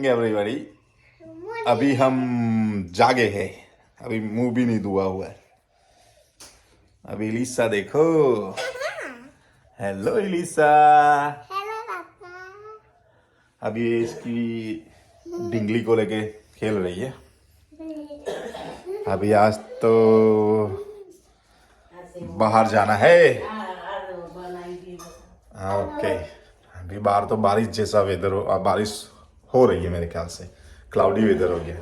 Everybody, अभी हम जागे हैं, अभी मुंह भी नहीं धुआ हुआ है। अभी इलिसा देखो, हेलो इलिसा। हेलो पापा। अभी ये इसकी डिंगली को लेके खेल रही है। अभी आज तो बाहर जाना है। ओके, अभी बाहर तो बारिश जैसा वेदर हो, बारिश हो रही है मेरे ख्याल से, क्लाउडी वेदर हो गया।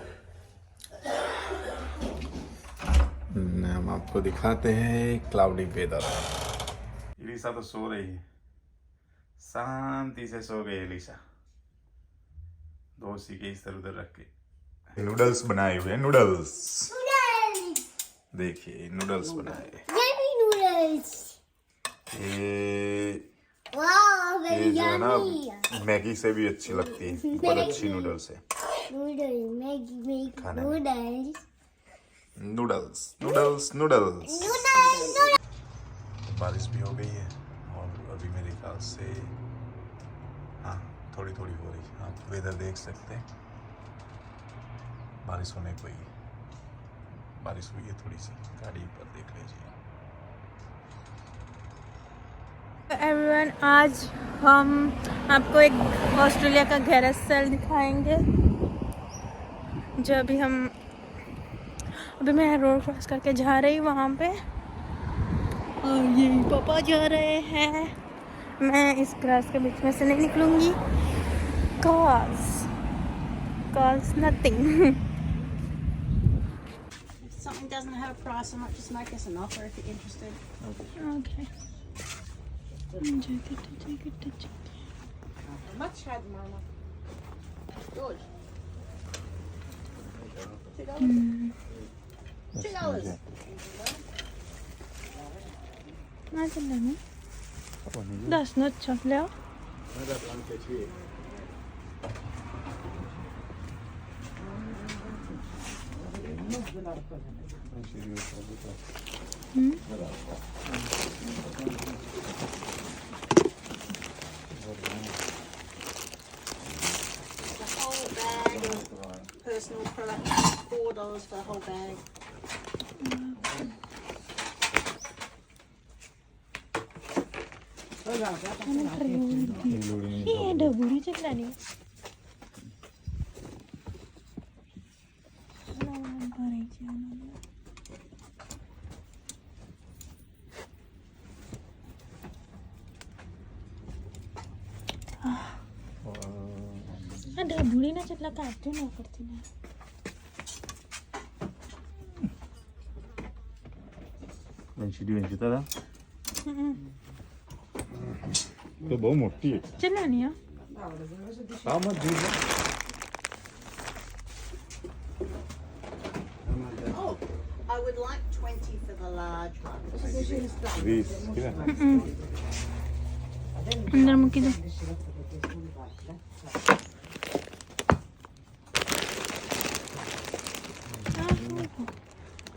हम आपको दिखाते हैं क्लाउडी वेदर। इलिसा तो सो रही है, शांति से सो गई इलिसा, दो सीके इधर उधर रख के। नूडल्स बनाए हुए हैं, नूडल्स देखिए, नूडल्स बनाए। ये जो है ना, मैगी से भी अच्छी लगती है, बहुत अच्छी नूडल्स है। Noodles noodles noodles. बारिश भी हो गई है और अभी मेरे ख्याल से हाँ थोड़ी थोड़ी हो रही है। आप वेदर देख सकते हैं, बारिश होने को ही है। बारिश हुई है थोड़ी सी, गाड़ी पर देख लीजिए। एवरीवन, आज हम आपको एक ऑस्ट्रेलिया का गैरेज सेल दिखाएंगे। जो अभी मैं रोड क्रॉस करके जा रही हूँ वहाँ पे, और ये पापा जा रहे हैं। मैं इस ग्रास के बीच में से नहीं निकलूँगी, cause nothing. If something doesn't have a price, I might just make us an offer if you're interested. Okay. Much had mama. Good. $2. 맞을래네? 다시 넣죠, 레오? 응? The whole bag of personal products, $4 for the whole bag. ada buri ceklah ni. Ada buri na ceklah kacu na करती ना. वेंची तरह तो बहुत मोटी है। चला नहीं है? हाँ मत दूर। Oh, I would like 20 for the large one. 20 अंदर मुकी दे।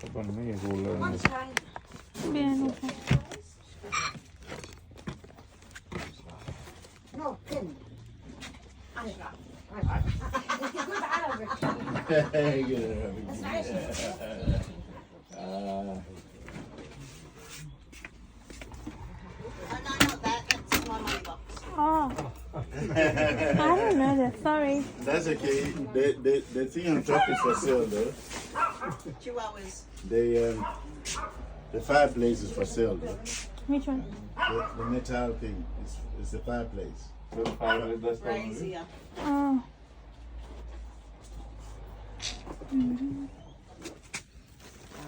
अपन में ये roller Bien, okay. No, pin. Oh, no, not that. That's my money box. Oh. I don't know that, sorry. That's okay. The thing on top is for sale though. Chihuahuas. The fireplace is for sale though. Which one? The metal thing is the fireplace. Brazier. Oh.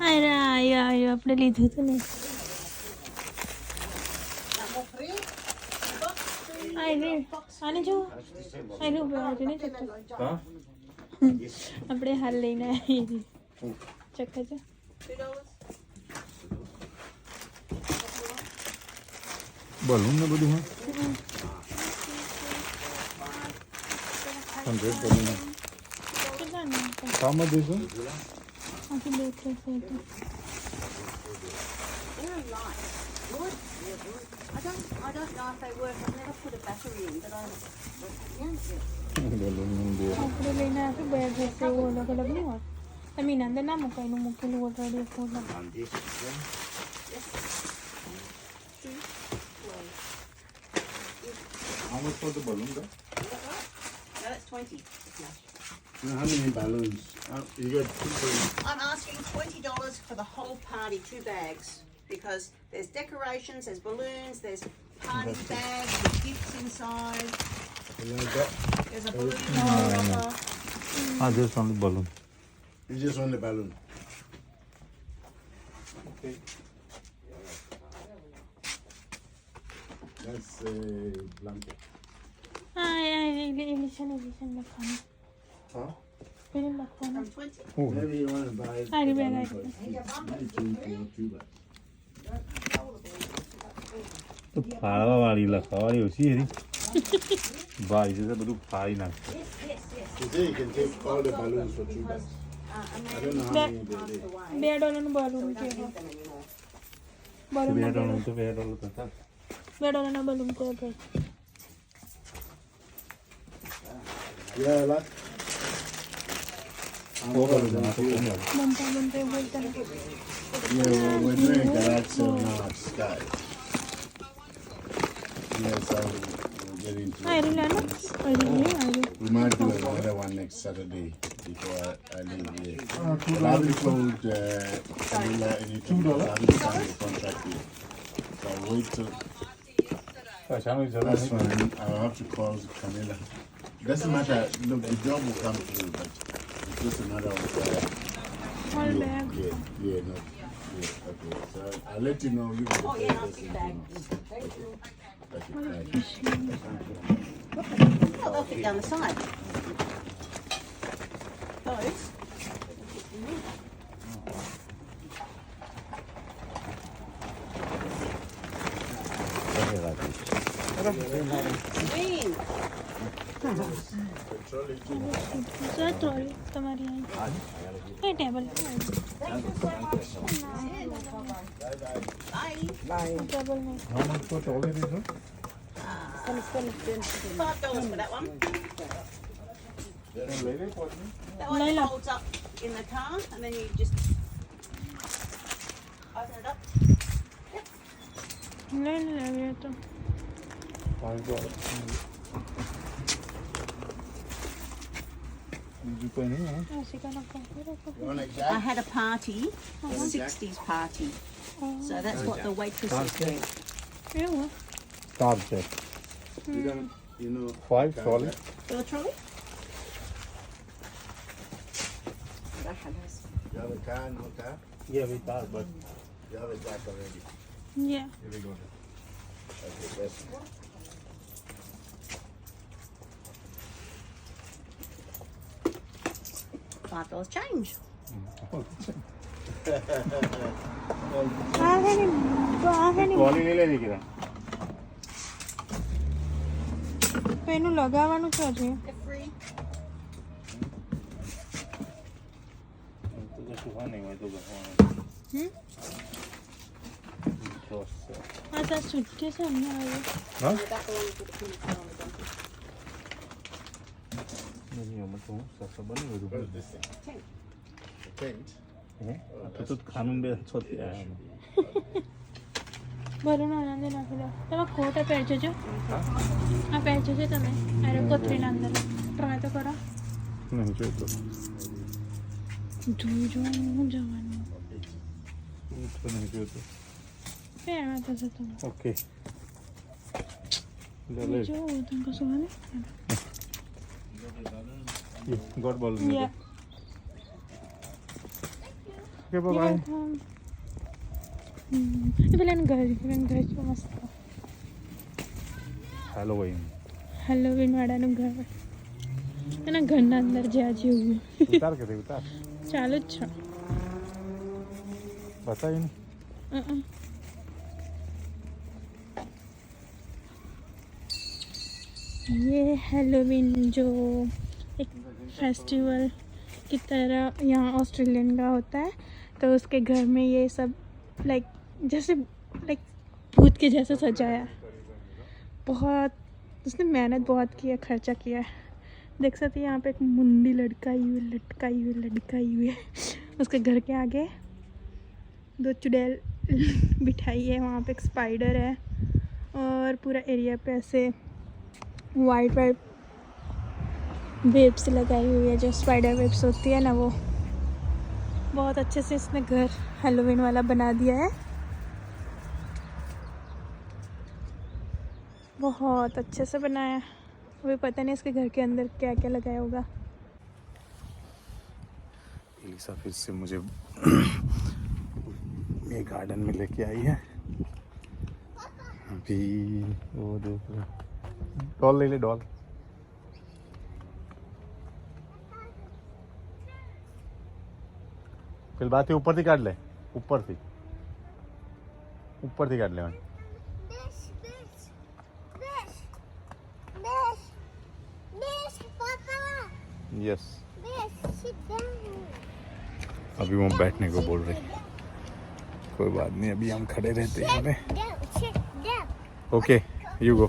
अरे आयो આપણે લીધું તો ને આને આને જો આને ઉભા ને ચક્કર હા આપણે હાલ લઈને આવી ચક્કર છે $2. बलून ने બધું है 100 बलून है। કેટલા ને काम देसो આથી દેખ લે છે They're light. Wood? Yeah, wood. I don't know if they work. I've never put a battery in, but આપણે લઈને આવ્યું બે ડ્રેસ એવું અલગ અલગ નહીં હોય એમ અંદર ના મુકાય એનું મૂકેલું already phone How much for the balloon, though? No, that's 20. How many balloons? You got 2 balloons. I'm asking $20 for the whole party, 2 bags, because there's decorations, there's balloons, there's party bags with gifts inside. You like that? There's a balloon holder. just only balloon. You just want the balloon. Okay. That's a blanket. એલિશન લખવાનું Huh? પેલું લખવાનું From 20. Maybe you want to buy it. I remember balloon that. for two bags. તો ફાળવાવાળી લખાવાળી ઓછી એરી ભાઈ છે બધું ફાળી નાખશે You say you can take all the balloons for 2 bags. I don't know how many they did. $2નું balloon છે balloon $2 તો $2 થતા $2નું બલૂન છે ભાઈ Yeah, like. બનતા બનતા બોલતા Yeah, we're doing garage sale now at Sky. Yes, we'll get into it. આયરું લેવાનું આયરું We might do another one next Saturday before I leave here. But I haven't told Camilla anything. I haven't signed the contract yet. So I'll wait till that's when I'll have to call Camilla. Doesn't matter. Look, the job will come through, but it's just a matter of all bag yeah, no, yeah, okay. So I'll let you know. You can Oh, yeah, I'll see bags. Oh, they'll fit down the side. Those. Green. Sir trolley તમારી અહીં એ table Bye. Table નહીં $5 for that one. That one Layla. folds up in the car, and then you just open it up. લઈને લાવીએ તો શીખાના You want a I jack? had a party, a 60s party, so that's what the waitresses do. એવું Start check. You don't, you know. 5 solid. Bill trolley? You have a car, no car? Yeah, we start, but You have a jack already. Yeah Here we go. Okay, that's $5 change. આ હે ને તો આ હે ને trolley લઈ લેવી કે તો એનું લગાવવાનું શું છે They're free. તો કશું હોય નહીં હોય તો આ તાર સુટકેસ અમને આવ્યું હા That's the one with the pink on the bottom. એમાં તો હું સસ્તો બની what બધું is this thing? The tent? તો ખાનું બે છોતી બલૂન અંદર નાખી દો તમે કોટ પહેરજો છો આ પહેરજો છો તમે અરે કોથળીના અંદર ટ્રાય તો કરો નહીં જોઈતો જોવું જવાનું તો નહીં જોઈતો પહેરવા તો જતો ઓકે લે જોવું તમે કશું હોય ને ગોડ બોલ યા ઓકે બાય પેલાનું ઘર છે મસ્ત હેલોવીન હેલોવીન વાળાનું ઘર એના ઘરના અંદર જ્યાં જેવું ઉતાર કે ઉતાર ચાલુ જ છે બતાવી ને ये हेलोवीन जो एक फेस्टिवल की तरह यहाँ ऑस्ट्रेलियन का होता है तो उसके घर में ये सब लाइक जैसे लाइक भूत के जैसे सजाया है। बहुत उसने मेहनत बहुत की है, खर्चा किया है। देख सकते हैं यहाँ पे एक मुंडी लटकाई हुई है। उसके घर के आगे 2 चुड़ैल बिठाई है, वहाँ पे एक स्पाइडर है और पूरा एरिया पे ऐसे वाइट वेब्स लगाई हुई है, जो स्पाइडर वेब्स होती है ना, वो बहुत अच्छे से इसने घर हैलोवीन वाला बना दिया है। बहुत अच्छे से बनाया है। अभी पता नहीं इसके घर के अंदर क्या क्या लगाया होगा। एलिसा फिर से मुझे ये गार्डन में लेके आई है। अभी वो देख लो, डॉल ले ले, डॉल। फिर बात ऊपर थी काट ले, ऊपर थी काट ले। यस, अभी वो बैठने को बोल रही। कोई बात नहीं, अभी हम खड़े रहते हैं यहाँ पे। Okay, you go.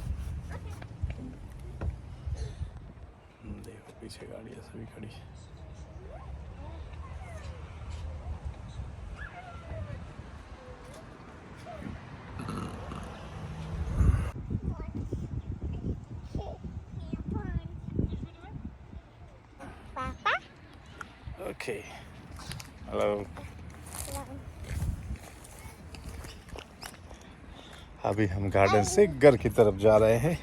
देखो पीछे गाड़ियाँ सभी खड़ी। Okay, hello. अभी हम गार्डन से घर की तरफ जा रहे हैं।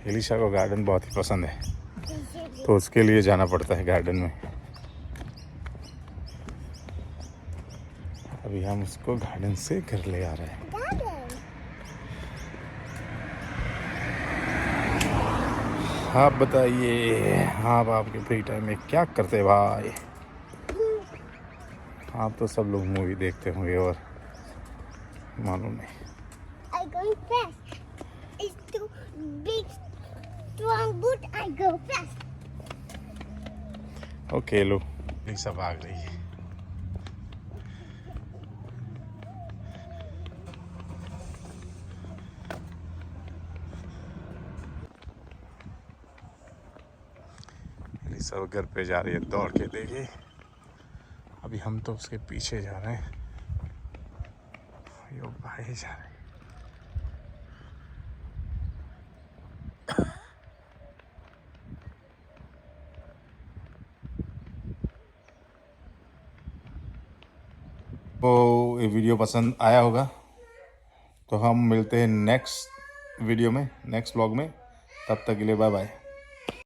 एलिशा को गार्डन बहुत ही पसंद है, तो उसके लिए जाना पड़ता है गार्डन में। अभी हम उसको गार्डन से घर ले आ रहे हैं। आप बताइए, आप आपके फ्री टाइम में क्या करते भाई? आप तो सब लोग मूवी देखते होंगे और मालूम नहीं। I go fast. It's too big, strong boot. I go fast. Okay लो, एलिसा भाग रही है। एलिसा घर पे जा रही है दौड़ के, देखिए। अभी हम तो उसके पीछे जा रहे हैं, यो भाई जा रहे हैं। तो ये वीडियो पसंद आया होगा, तो हम मिलते हैं नेक्स्ट वीडियो में, नेक्स्ट व्लॉग में। तब तक के लिए बाय बाय।